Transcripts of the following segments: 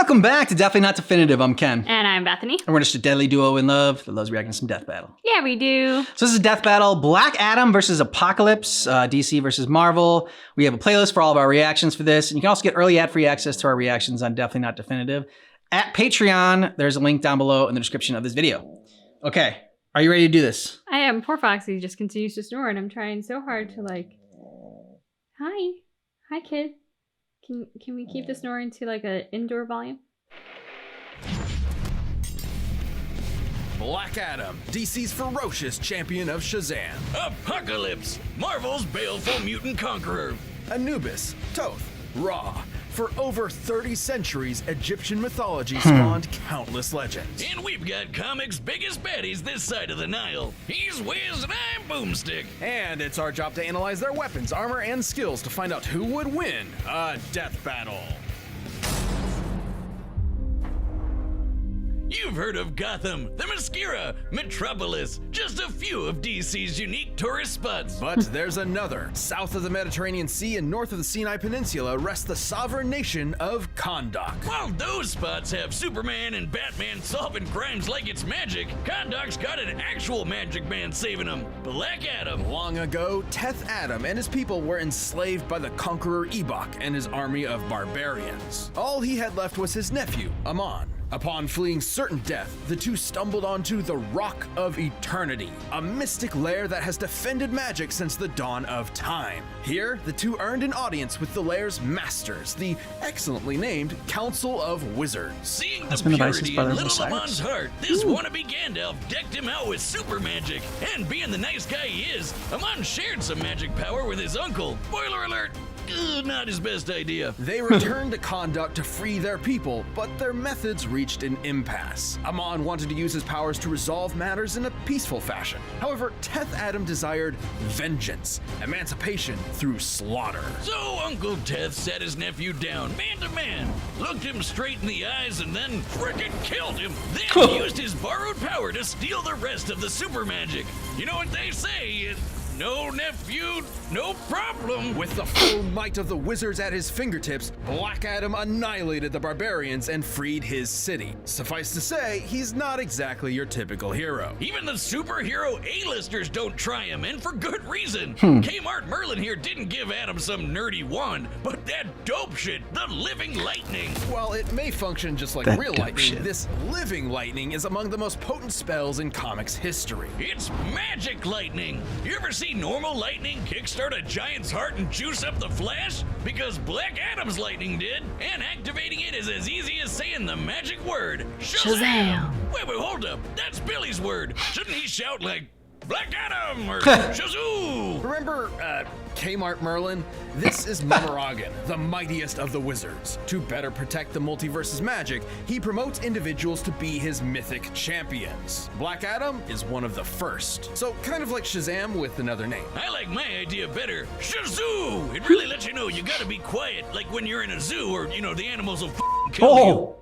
Welcome back to Definitely Not Definitive. I'm Ken. And I'm Bethany. And we're just a deadly duo in love that loves reacting to some death battle. Yeah, we do. So this is Death Battle, Black Adam versus Apocalypse, DC versus Marvel. We have a playlist for all of our reactions for this. And you can also get early ad-free access to our reactions on Definitely Not Definitive at Patreon. There's a link down below in the description of this video. Okay, are you ready to do this? I am. Poor Foxy just continues to snore, and I'm trying so hard to Hi. Hi, kid. Can we keep the snoring to an indoor volume? Black Adam, DC's ferocious champion of Shazam. Apocalypse, Marvel's baleful mutant conqueror. Anubis, Thoth, Ra. For over 30 centuries, Egyptian mythology spawned countless legends. And we've got comics' biggest baddies this side of the Nile. He's Wiz and I'm Boomstick. And it's our job to analyze their weapons, armor, and skills to find out who would win a death battle. You've heard of Gotham, the Mascara, Metropolis, just a few of DC's unique tourist spots. But there's another. South of the Mediterranean Sea and north of the Sinai Peninsula rests the sovereign nation of Kahndaq. While those spots have Superman and Batman solving crimes like it's magic, Kahndaq's got an actual magic man saving them, Black Adam. Long ago, Teth Adam and his people were enslaved by the conqueror Ebok and his army of barbarians. All he had left was his nephew, Amon. Upon fleeing certain death, the two stumbled onto the Rock of Eternity, a mystic lair that has defended magic since the dawn of time. Here, the two earned an audience with the lair's masters, the excellently named Council of Wizards. Seeing the Husband of Isis, purity brother in of little Osiris. Amon's heart, this wannabe Gandalf decked him out with super magic. And being the nice guy he is, Amon shared some magic power with his uncle. Spoiler alert, not his best idea. They returned to Kahndaq to free their people, but their methods reached an impasse. Amon wanted to use his powers to resolve matters in a peaceful fashion. However, Teth Adam desired vengeance, emancipation through slaughter. So Uncle Teth sat his nephew down, man to man, looked him straight in the eyes, and then frickin' killed him. Then used his borrowed power to steal the rest of the super magic. You know what they say? No nephew, no problem. With the full might of the wizards at his fingertips, Black Adam annihilated the barbarians and freed his city. Suffice to say, he's not exactly your typical hero. Even the superhero A-listers don't try him, and for good reason. Kmart Merlin here didn't give Adam some nerdy wand, but that dope shit, the living lightning. While it may function just like That real dope lightning, shit. this living lightning is among the most potent spells in comics history. It's magic lightning. You ever see normal lightning kickstart a giant's heart and juice up the Flash? Because Black Adam's lightning did, and activating it is as easy as saying the magic word, Shazam. Wait, hold up. That's Billy's word. Shouldn't he shout like, Black Adam or Shazoo? Remember Kmart Merlin? This is Momoragan, the mightiest of the wizards. To better protect the multiverse's magic, he promotes individuals to be his mythic champions. Black Adam is one of the first. So kind of like Shazam with another name. I like my idea better. Shazoo! It really lets you know you gotta be quiet, like when you're in a zoo or, the animals will kill you.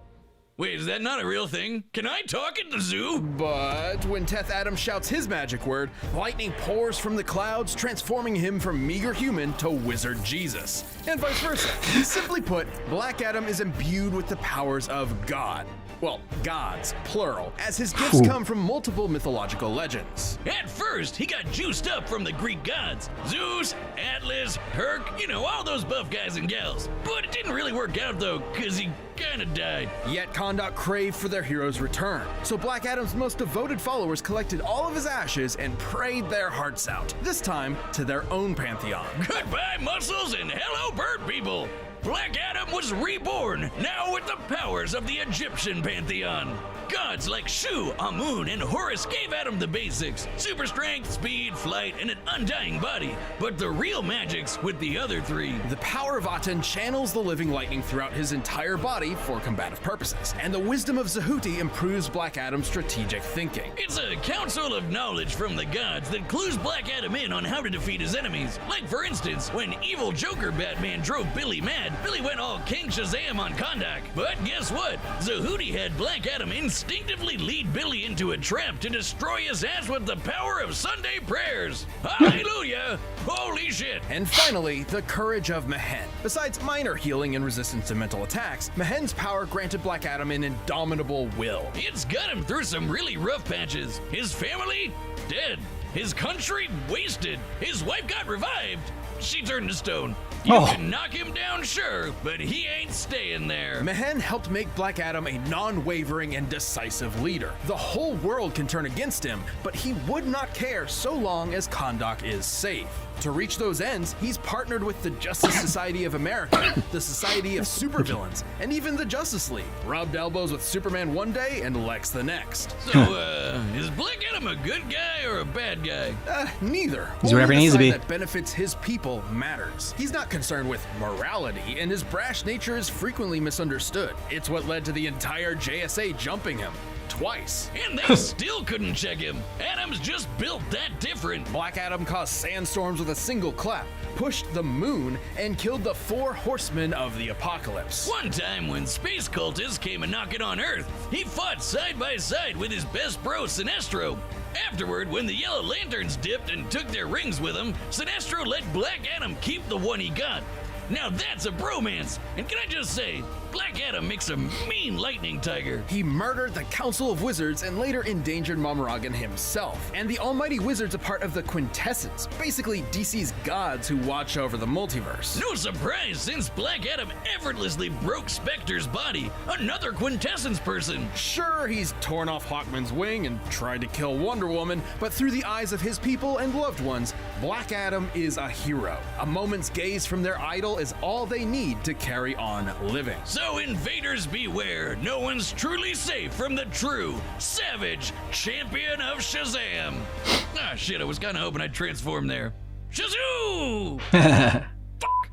Wait, is that not a real thing? Can I talk at the zoo? But when Teth Adam shouts his magic word, lightning pours from the clouds, transforming him from meager human to wizard Jesus. And vice versa. Simply put, Black Adam is imbued with the powers of God. Well, gods, plural, as his gifts come from multiple mythological legends. At first, he got juiced up from the Greek gods. Zeus, Atlas, Herc, all those buff guys and gals. But it didn't really work out though, cause he kinda died. Yet Kahndaq craved for their hero's return. So Black Adam's most devoted followers collected all of his ashes and prayed their hearts out, this time to their own pantheon. Goodbye, muscles, and hello, bird people. Black Adam was reborn, now with the powers of the Egyptian pantheon. Gods like Shu, Amun, and Horus gave Adam the basics: super strength, speed, flight, and an undying body. But the real magic's with the other three. The power of Aten channels the living lightning throughout his entire body for combative purposes, and the wisdom of Zehuti improves Black Adam's strategic thinking. It's a council of knowledge from the gods that clues Black Adam in on how to defeat his enemies. Like, for instance, when evil Joker Batman drove Billy mad, Billy went all King Shazam on Kondak. But guess what? Zahudi had Black Adam instinctively lead Billy into a trap to destroy his ass with the power of Sunday prayers. Hallelujah! Holy shit! And finally, the courage of Mehen. Besides minor healing and resistance to mental attacks, Mehen's power granted Black Adam an indomitable will. It's got him through some really rough patches. His family, dead. His country, wasted. His wife got revived. She turned to stone. You can knock him down, sure, but he ain't staying there. Mehen helped make Black Adam a non-wavering and decisive leader. The whole world can turn against him, but he would not care so long as Kondak is safe. To reach those ends, he's partnered with the Justice Society of America, the Society of Supervillains, and even the Justice League. Rubbed elbows with Superman one day and Lex the next. So, is Black Adam a good guy or a bad guy? Neither. He's whatever he needs to be. That benefits his people matters. He's not concerned with morality, and his brash nature is frequently misunderstood. It's what led to the entire JSA jumping him. Twice. And they still couldn't check him. Adam's just built that different. Black Adam caused sandstorms with a single clap, pushed the moon, and killed the 4 horsemen of the apocalypse. One time when space cultists came a knocking on Earth, he fought side by side with his best bro, Sinestro. Afterward, when the Yellow Lanterns dipped and took their rings with them, Sinestro let Black Adam keep the one he got. Now that's a bromance. And can I just say, Black Adam makes a mean lightning tiger. He murdered the Council of Wizards and later endangered Momorgan himself. And the Almighty Wizard's a part of the Quintessence, basically DC's gods who watch over the multiverse. No surprise, since Black Adam effortlessly broke Spectre's body, another Quintessence person. Sure, he's torn off Hawkman's wing and tried to kill Wonder Woman, but through the eyes of his people and loved ones, Black Adam is a hero. A moment's gaze from their idol is all they need to carry on living. So invaders beware, no one's truly safe from the true, savage champion of Shazam. Ah shit, I was kinda hoping I'd transform there. Shazoo! Fuck!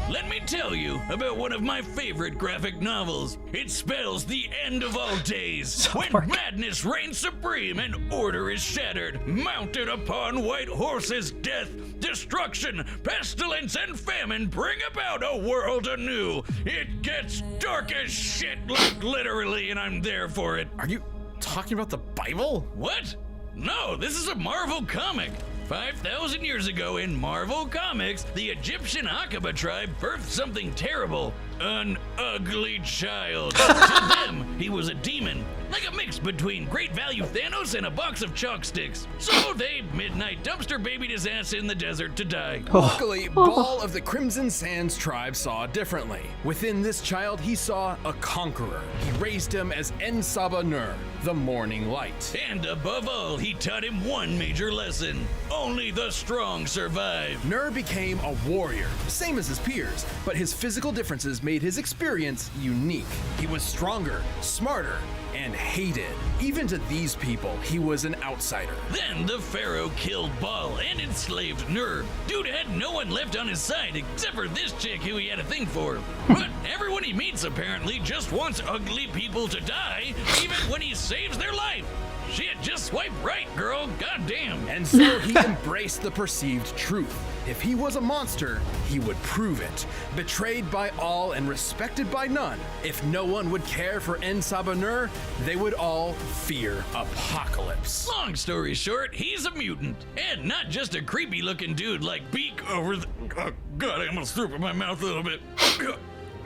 Let me tell you about one of my favorite graphic novels. It spells the end of all days, when madness reigns supreme and order is shattered. Mounted upon white horses, death, destruction, pestilence, and famine bring about a world anew. It gets dark as shit, like literally, and I'm there for it. Are you talking about the Bible? What? No, this is a Marvel comic. 5,000 years ago in Marvel Comics, the Egyptian Aqaba tribe birthed something terrible. An ugly child. To them, he was a demon, like a mix between Great Value Thanos and a box of chalk sticks. So they midnight dumpster babied his ass in the desert to die. Luckily, Ball of the Crimson Sands tribe saw differently. Within this child, he saw a conqueror. He raised him as En-Saba Nur, the morning light. And above all, he taught him one major lesson. Only the strong survive. Nur became a warrior, same as his peers, but his physical differences made his experience unique. He was stronger, smarter, and hated. Even to these people, he was an outsider. Then the Pharaoh killed Baal and enslaved Nur. Dude had no one left on his side except for this chick who he had a thing for. But everyone he meets apparently just wants ugly people to die, even when he saves their life. Shit, just swipe right, girl. Goddamn. And so he embraced the perceived truth. If he was a monster, he would prove it. Betrayed by all and respected by none, if no one would care for En-Saba Nur, they would all fear Apocalypse. Long story short, he's a mutant. And not just a creepy looking dude like Beak over the... Oh, God, I almost threw up in my mouth a little bit.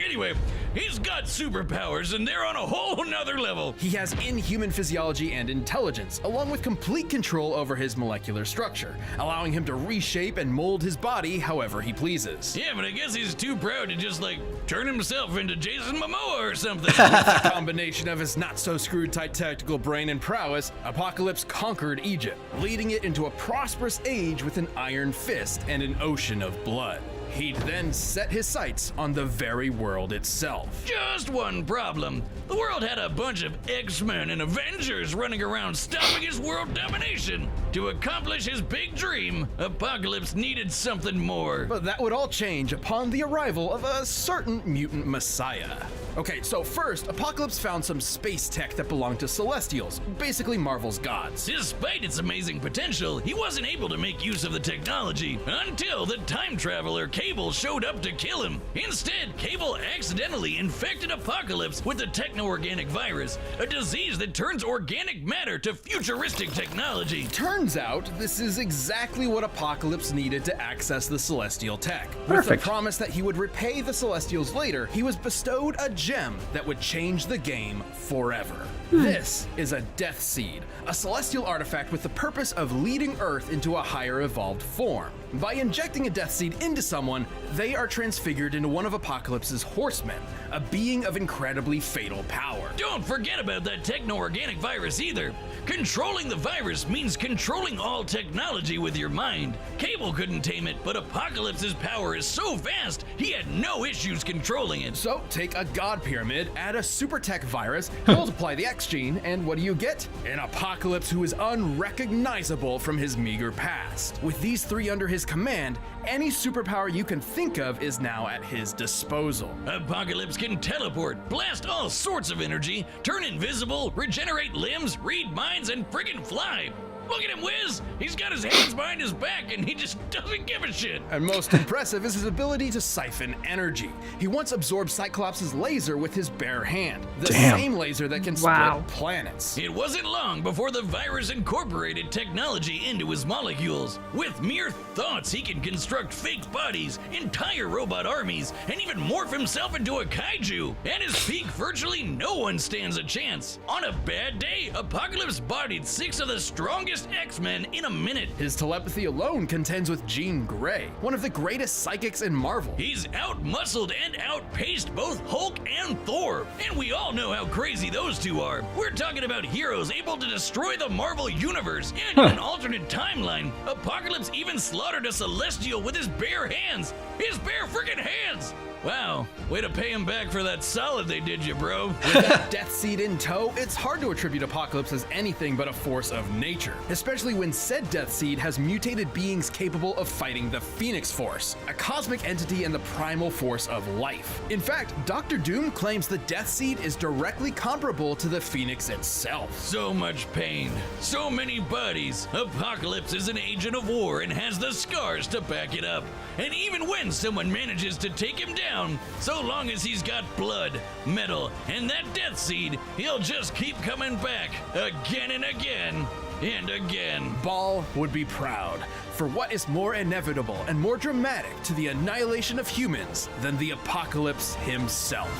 Anyway, he's got superpowers and they're on a whole nother level. He has inhuman physiology and intelligence, along with complete control over his molecular structure, allowing him to reshape and mold his body however he pleases. Yeah, but I guess he's too proud to just, like, turn himself into Jason Momoa or something. The combination of his not-so-screwed-tight tactical brain and prowess, Apocalypse conquered Egypt, leading it into a prosperous age with an iron fist and an ocean of blood. He'd then set his sights on the very world itself. Just one problem. The world had a bunch of X-Men and Avengers running around stopping his world domination. To accomplish his big dream, Apocalypse needed something more. But that would all change upon the arrival of a certain mutant messiah. Okay, so first, Apocalypse found some space tech that belonged to Celestials, basically Marvel's gods. Despite its amazing potential, he wasn't able to make use of the technology until the time traveler Cable showed up to kill him. Instead, Cable accidentally infected Apocalypse with the techno-organic virus, a disease that turns organic matter to futuristic technology. Turns out, this is exactly what Apocalypse needed to access the Celestial tech. With Perfect. the promise that he would repay the Celestials later, he was bestowed a gem that would change the game forever. This is a Death Seed, a celestial artifact with the purpose of leading Earth into a higher evolved form. By injecting a Death Seed into someone, they are transfigured into one of Apocalypse's horsemen, a being of incredibly fatal power. Don't forget about that techno-organic virus either. Controlling the virus means controlling all technology with your mind. Cable couldn't tame it, but Apocalypse's power is so vast, he had no issues controlling it. So take a god pyramid, add a super tech virus, multiply the X gene, and what do you get? An Apocalypse who is unrecognizable from his meager past. With these three under his command, any superpower you can think of is now at his disposal. Apocalypse can teleport, blast all sorts of energy, turn invisible, regenerate limbs, read minds, and friggin' fly. Look at him whiz! He's got his hands behind his back and he just doesn't give a shit. And most impressive is his ability to siphon energy. He once absorbed Cyclops' laser with his bare hand, the same laser that can Wow. split planets. It wasn't long before the virus incorporated technology into his molecules. With mere thoughts, he can construct fake bodies, entire robot armies, and even morph himself into a kaiju. At his peak, virtually no one stands a chance. On a bad day, Apocalypse bodied 6 of the strongest X-Men in a minute. His telepathy alone contends with Jean Grey, one of the greatest psychics in Marvel. He's out-muscled and outpaced both Hulk and Thor. And we all know how crazy those two are. We're talking about heroes able to destroy the Marvel Universe. And in an alternate timeline, Apocalypse even slaughtered a Celestial with his bare hands. His bare friggin' hands! Wow, way to pay him back for that solid they did you, bro. With that Death Seed in tow, it's hard to attribute Apocalypse as anything but a force of nature, especially when said Death Seed has mutated beings capable of fighting the Phoenix Force, a cosmic entity and the primal force of life. In fact, Dr. Doom claims the Death Seed is directly comparable to the Phoenix itself. So much pain, so many bodies. Apocalypse is an agent of war and has the scars to back it up. And even when someone manages to take him down, so long as he's got blood, metal, and that Death Seed, he'll just keep coming back again and again and again. Ball would be proud, for what is more inevitable and more dramatic to the annihilation of humans than the Apocalypse himself?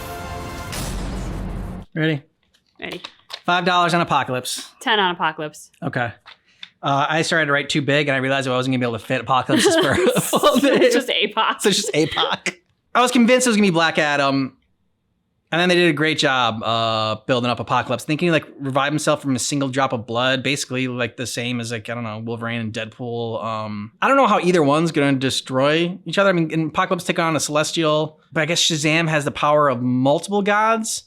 Ready? Ready. $5 on Apocalypse. 10 on Apocalypse. Okay. I started to write too big, and I realized I wasn't gonna be able to fit Apocalypse's for a full day. It's just APOC. So it's just APOC. I was convinced it was gonna be Black Adam, and then they did a great job building up Apocalypse, thinking like revive himself from a single drop of blood, basically like the same as like I don't know Wolverine and Deadpool. I don't know how either one's gonna destroy each other. I mean, in Apocalypse take on a Celestial, but I guess Shazam has the power of multiple gods,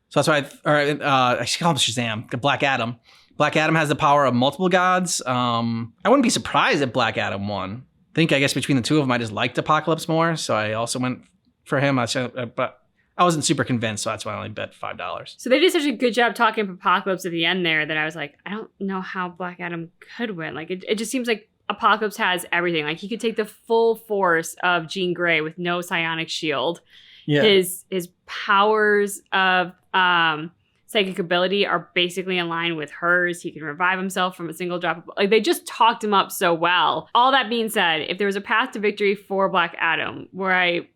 so that's why I should call him Shazam, Black Adam. Black Adam has the power of multiple gods. I wouldn't be surprised if Black Adam won. I guess between the two of them, I just liked Apocalypse more, so I also went for him. But I wasn't super convinced, so that's why I only bet $5. So they did such a good job talking up Apocalypse at the end there that I was like, I don't know how Black Adam could win. Like it just seems like Apocalypse has everything. Like he could take the full force of Jean Grey with no psionic shield. Yeah. His powers of psychic ability are basically in line with hers. He can revive himself from a single drop of, like they just talked him up so well. All that being said, if there was a path to victory for Black Adam, where I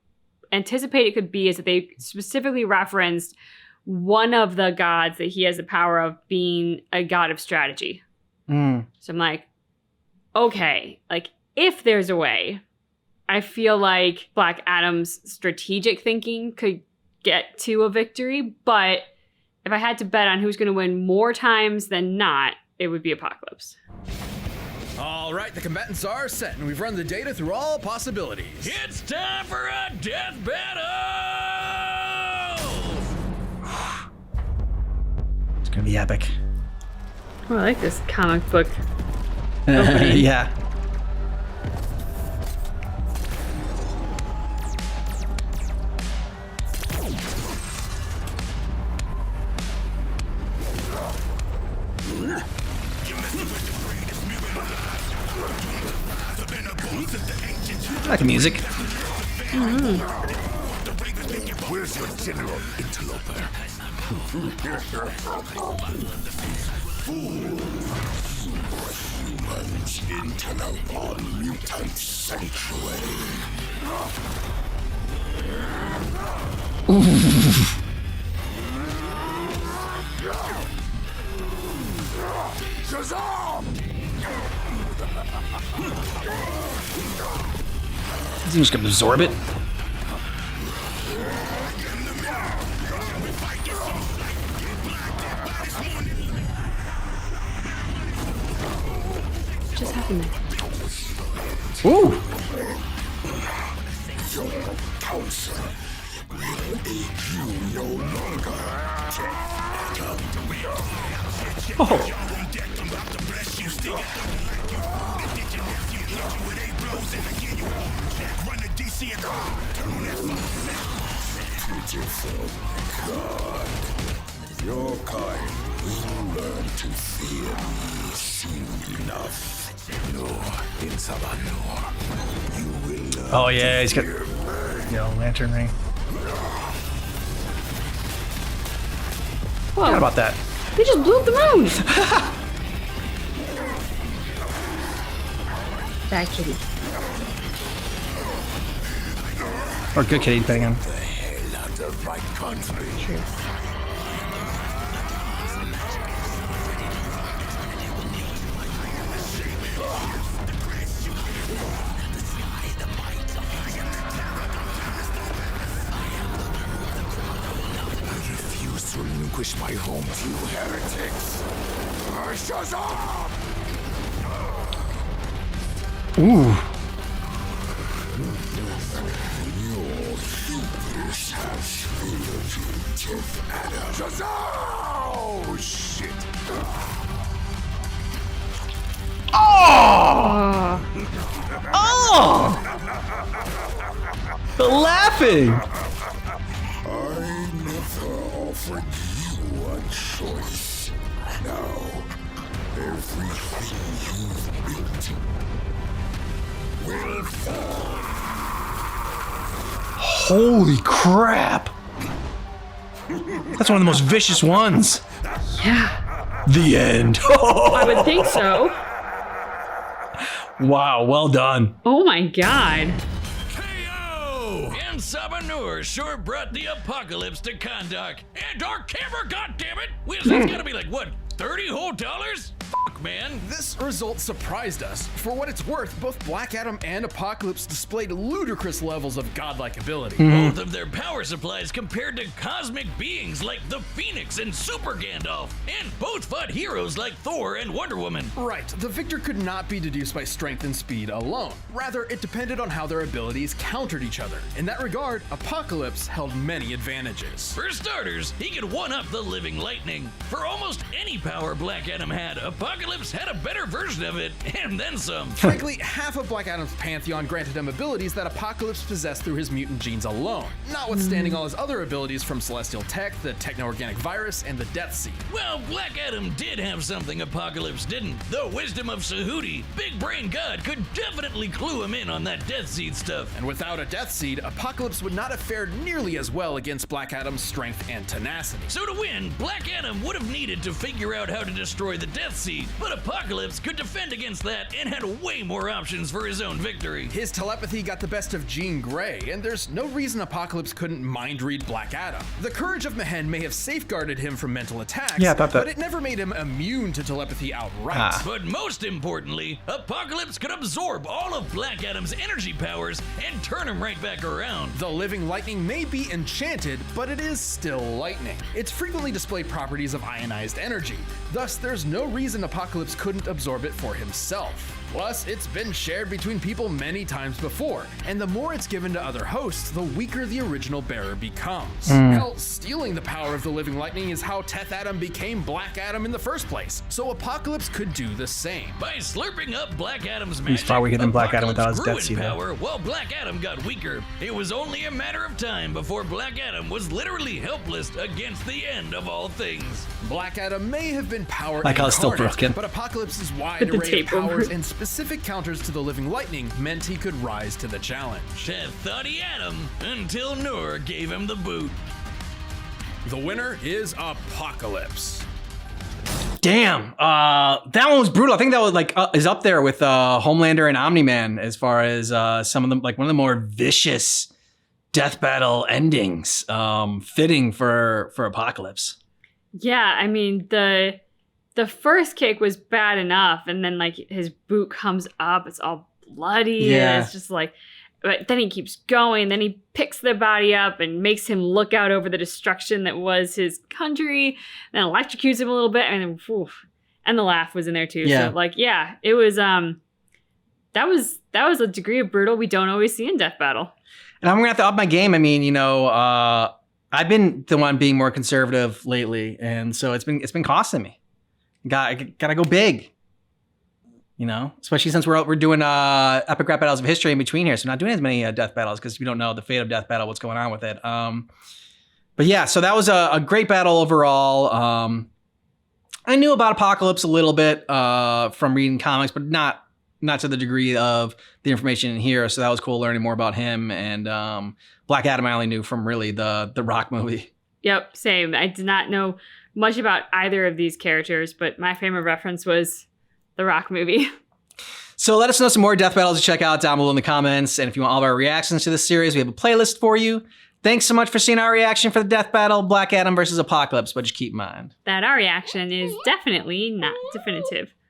anticipate it could be is that they specifically referenced one of the gods that he has the power of being a god of strategy. So I'm like, okay, like if there's a way, I feel like Black Adam's strategic thinking could get to a victory, but if I had to bet on who's going to win more times than not, it would be Apocalypse. All right, the combatants are set, and we've run the data through all possibilities. It's time for a death battle! It's gonna be epic. Oh, I like this comic book opening. Yeah. I like the music. Where's your general, interloper? Humans interlope on mutant sanctuary. Shazam! Is he just gonna absorb it? Just happened. Ooh. Your counsel will aid you no longer. Oh. Pitiful God. Your kind will learn to fear me soon enough. Nor in Sabanor, you will learn Oh yeah, he's got fear me. lantern ring. Whoa, How about that? they just blew up the moon. Bad kitty. Or good kitty, depending on. The hell out of my country. True. I refuse to relinquish my home to you heretics. Shazam! Ooh. Your hubris has failed you, Tiff Adam. Shazam! Oh, shit. Oh! Oh! The laughing! I never offered you a choice. Now, everything you've built will fall. Holy crap! That's one of the most vicious ones. Yeah, The end. I would think so. Wow, well done. Oh my god. Hey-o! And Sabanur sure brought the apocalypse to Kondak. And our camera, goddammit! Whiz, that's gotta be like, what, 30 whole dollars? Fuck, man. This result surprised us. For what it's worth, both Black Adam and Apocalypse displayed ludicrous levels of godlike ability. Both of their power supplies compared to cosmic beings like the Phoenix and Super Gandalf. And both fought heroes like Thor and Wonder Woman. Right, the victor could not be deduced by strength and speed alone. Rather, it depended on how their abilities countered each other. In that regard, Apocalypse held many advantages. For starters, he could one-up the living lightning. For almost any power Black Adam had, Apocalypse had a better version of it, and then some. Frankly, half of Black Adam's pantheon granted him abilities that Apocalypse possessed through his mutant genes alone, notwithstanding all his other abilities from Celestial Tech, the Techno-Organic Virus, and the Death Seed. Well, Black Adam did have something Apocalypse didn't. The wisdom of Sahuti, Big Brain God, could definitely clue him in on that Death Seed stuff. And without a Death Seed, Apocalypse would not have fared nearly as well against Black Adam's strength and tenacity. So to win, Black Adam would have needed to figure out how to destroy the Death Seed, but Apocalypse could defend against that and had way more options for his own victory. His telepathy got the best of Jean Grey, and there's no reason Apocalypse couldn't mind-read Black Adam. The courage of Mehen may have safeguarded him from mental attacks, Yeah, I thought that- but it never made him immune to telepathy outright. Ah. But most importantly, Apocalypse could absorb all of Black Adam's energy powers and turn him right back around. The living lightning may be enchanted, but it is still lightning. It's frequently displayed properties of ionized energy. Thus, there's no reason Apocalypse couldn't absorb it for himself. Plus, it's been shared between people many times before, and the more it's given to other hosts, the weaker the original bearer becomes. Hell, stealing the power of the living lightning is how Teth Adam became Black Adam in the first place, so Apocalypse could do the same. By slurping up Black Adam's He's magic, far weaker than Black Adam without his Apocalypse death grew in seed, though. power while Black Adam got weaker. It was only a matter of time before Black Adam was literally helpless against the end of all things. Black Adam may have been power Like how it's still incarnate, broken. but Apocalypse's wide With the array of tape over powers it. and specific counters to the living lightning meant he could rise to the challenge. Teth thought he had him until Noor gave him the boot. The winner is Apocalypse. Damn, that one was brutal. I think that was like is up there with Homelander and Omni-Man as far as some of them, like one of the more vicious death battle endings, fitting for Apocalypse. Yeah, I mean the first kick was bad enough, and then like his boot comes up, it's all bloody. Yeah. And it's just like, but then he keeps going. Then he picks the body up and makes him look out over the destruction that was his country. Then electrocutes him a little bit, and then, oof, and the laugh was in there too. Yeah. So like, yeah, it was that was a degree of brutal we don't always see in death battle. And I'm gonna have to up my game. I mean, you know, I've been the one being more conservative lately, and so it's been costing me. Gotta go big. You know, especially since we're doing epic rap battles of history in between here, so we're not doing as many death battles because we don't know the fate of death battle, what's going on with it. But yeah, so that was a great battle overall. I knew about Apocalypse a little bit from reading comics, but not to the degree of the information in here. So that was cool learning more about him. And Black Adam I only knew from really the Rock movie. Yep, same. I did not know much about either of these characters, but my frame of reference was the Rock movie. So let us know some more death battles to check out down below in the comments. And if you want all of our reactions to this series, we have a playlist for you. Thanks so much for seeing our reaction for the death battle, Black Adam versus Apocalypse, but just keep in mind That our reaction is definitely not definitive.